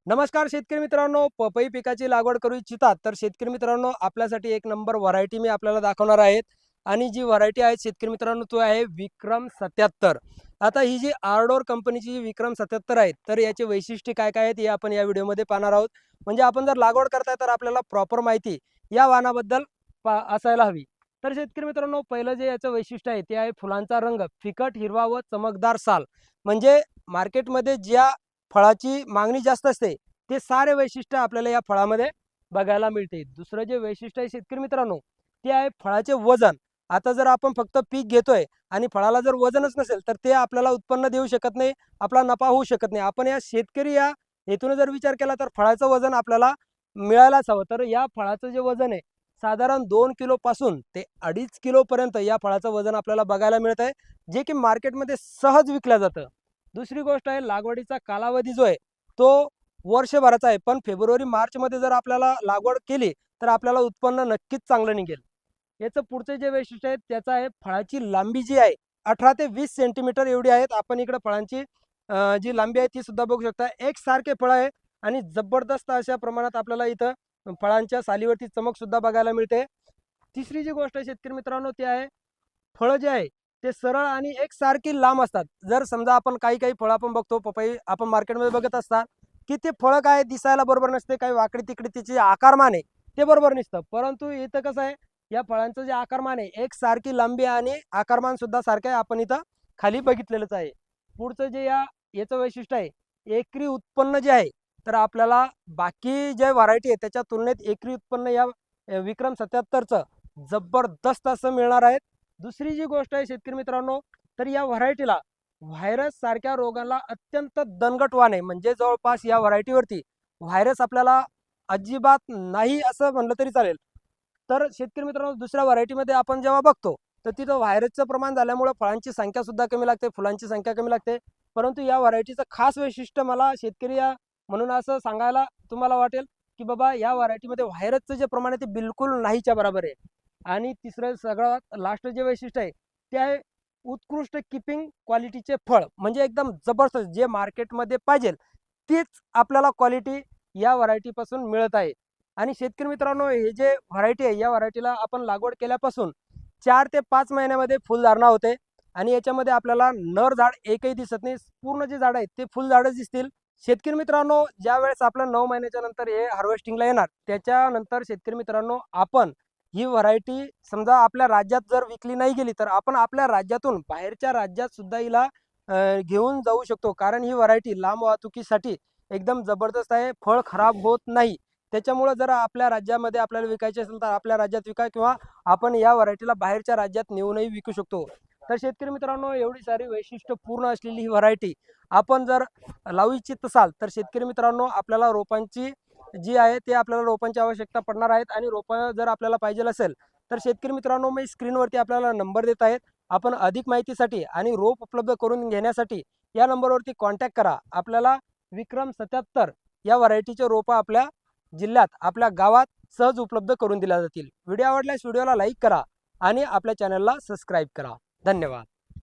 नमस्कार शेतकरी मित्रांनो, पपई पिकाची लागवड करू इच्छितात तर शेतकरी मित्रांनो आपल्यासाठी एक नंबर व्हरायटी मी आपल्याला दाखवणार आहे. आणि जी व्हरायटी आहे शेतकरी मित्रांनो तो आहे विक्रम 77. आता ही जी आर्डोर कंपनीची जी विक्रम 77 आहे तर याचे वैशिष्ट्य काय काय आहेत हे आपण या व्हिडिओमध्ये पाहणार आहोत. म्हणजे आपण जर लागवड करताय तर आपल्याला प्रॉपर माहिती या वाहनाबद्दल असायला हवी. तर शेतकरी मित्रांनो पहिलं जे याचं वैशिष्ट्य आहे ते आहे फुलांचा रंग फिकट हिरवा व चमकदार साल. म्हणजे मार्केटमध्ये ज्या फळाची मागणी जास्त असते ते सारे वैशिष्ट्य आपल्याला या फळामध्ये बघायला मिळते. दुसरं जे वैशिष्ट्य आहे शेतकरी मित्रांनो ते आहे फळाचे वजन. आता जर आपण फक्त पीक घेतोय आणि फळाला जर वजनच नसेल तर ते आपल्याला उत्पन्न देऊ शकत नाही, आपला नफा होऊ शकत नाही. आपण या शेतकरी या हेतून जर विचार केला तर फळाचं वजन आपल्याला मिळायलाच हवं. तर या फळाचं जे वजन आहे साधारण 2 किलो पासून ते 2.5 किलो पर्यंत या फळाचं वजन आपल्याला बघायला मिळत आहे, जे की मार्केटमध्ये सहज विकलं जातं. दुसरी गोष्ट आहे लागवडीचा कालावधी जो आहे तो वर्षभराचा आहे. पण फेब्रुवारी मार्च मध्ये जर आपल्याला लागवड केली तर आपल्याला उत्पन्न नक्कीच चांगलं निघेल. याचं पुढचे जे वैशिष्ट्य आहे त्याचं आहे फळाची लांबी जी आहे 18 ते 20 सेंटीमीटर एवढी आहेत. आपण इकडे फळांची जी लांबी आहे ती सुद्धा बघू शकता. एकसारखे फळ आहे आणि जबरदस्त अशा प्रमाणात आपल्याला इथं फळांच्या सालीवरती चमक सुद्धा बघायला मिळते. तिसरी जी गोष्ट आहे शेतकरी मित्रांनो ती आहे फळं जे आहे ते सरळ आणि एकसारखी लांब असतात. जर समजा आपण काही काही फळं आपण बघतो पपई आपण मार्केटमध्ये बघत असतात की ते फळं काय दिसायला बरोबर नसते, काही वाकडी तिकडे तिचे आकारमान आहे ते बरोबर नसतं. परंतु इथं कसं आहे या फळांचं जे आकारमान आहे एकसारखी लांबी आणि आकारमान सुद्धा सारखं आहे. आपण इथं खाली बघितलेलंच आहे. पुढचं जे याचं वैशिष्ट्य आहे एकरी उत्पन्न जे आहे तर आपल्याला बाकी जे व्हरायटी आहे त्याच्या तुलनेत एकरी उत्पन्न या विक्रम 77चं जबरदस्त असं मिळणार आहे. दुसरी जी गोष्ट आहे शेतकरी मित्रांनो तर या व्हरायटीला व्हायरस सारख्या रोगाला अत्यंत दणकटवाण आहे. म्हणजे जवळपास या व्हरायटीवरती व्हायरस आपल्याला अजिबात नाही असं म्हणलं तरी चालेल. तर शेतकरी मित्रांनो दुसऱ्या व्हरायटीमध्ये आपण जेव्हा बघतो तर तिथं व्हायरसचं प्रमाण झाल्यामुळे फळांची संख्या सुद्धा कमी लागते, फुलांची संख्या कमी लागते. परंतु या व्हरायटीचं खास वैशिष्ट्य मला शेतकरी या म्हणून असं सांगायला तुम्हाला वाटेल की बाबा या व्हरायटीमध्ये व्हायरसचं जे प्रमाण आहे ते बिलकुल नाहीच्या बरोबर आहे. आणि तिसरं सगळ्यात लास्ट जे वैशिष्ट्य आहे ते आहे उत्कृष्ट किपिंग क्वालिटीचे फळ. म्हणजे एकदम जबरदस्त जे मार्केटमध्ये पाहिजे तीच आपल्याला क्वालिटी या व्हरायटीपासून मिळत आहे. आणि शेतकरी मित्रांनो हे जे व्हरायटी आहे या व्हरायटीला आपण लागवड केल्यापासून 4 ते 5 महिन्यामध्ये फुलधारणा होते. आणि याच्यामध्ये आपल्याला नर झाड एकही दिसत नाही, पूर्ण जे झाड आहेत ते फुल झाडच दिसतील. शेतकरी मित्रांनो ज्या वेळेस आपलं 9 महिन्याच्या नंतर हे हार्वेस्टिंगला येणार त्याच्यानंतर शेतकरी मित्रांनो आपण ही व्हरायटी समजा आपल्या राज्यात जर विकली नाही गेली तर आपण आपल्या राज्यातून बाहेरच्या राज्यात सुद्धा हिला घेऊन जाऊ शकतो. कारण ही व्हरायटी लांब वाहतुकीसाठी एकदम जबरदस्त आहे, फळ खराब होत नाही. त्याच्यामुळे जर आपल्या राज्यामध्ये आपल्याला विकायचे असेल तर आपल्या राज्यात विका किंवा आपण या व्हरायटीला बाहेरच्या राज्यात नेऊनही विकू शकतो. तर शेतकरी मित्रांनो एवढी सारी वैशिष्ट्यपूर्ण असलेली ही व्हरायटी आपण जर लावू इच्छित असाल तर शेतकरी मित्रांनो आपल्याला रोपांची जी आहे ते आपल्याला रोपांची आवश्यकता पडणार आहेत. आणि रोपं जर आपल्याला पाहिजे असेल तर शेतकरी मित्रांनो मी स्क्रीनवरती आपल्याला नंबर देत आहेत. आपण अधिक माहितीसाठी आणि रोप उपलब्ध करून घेण्यासाठी या नंबरवरती कॉन्टॅक्ट करा. आपल्याला विक्रम 77 या व्हरायटीचे रोपं आपल्या जिल्ह्यात आपल्या गावात सहज उपलब्ध करून दिल्या जातील. व्हिडिओ आवडल्यास व्हिडिओला लाईक करा आणि आपल्या चॅनलला सबस्क्राईब करा. धन्यवाद.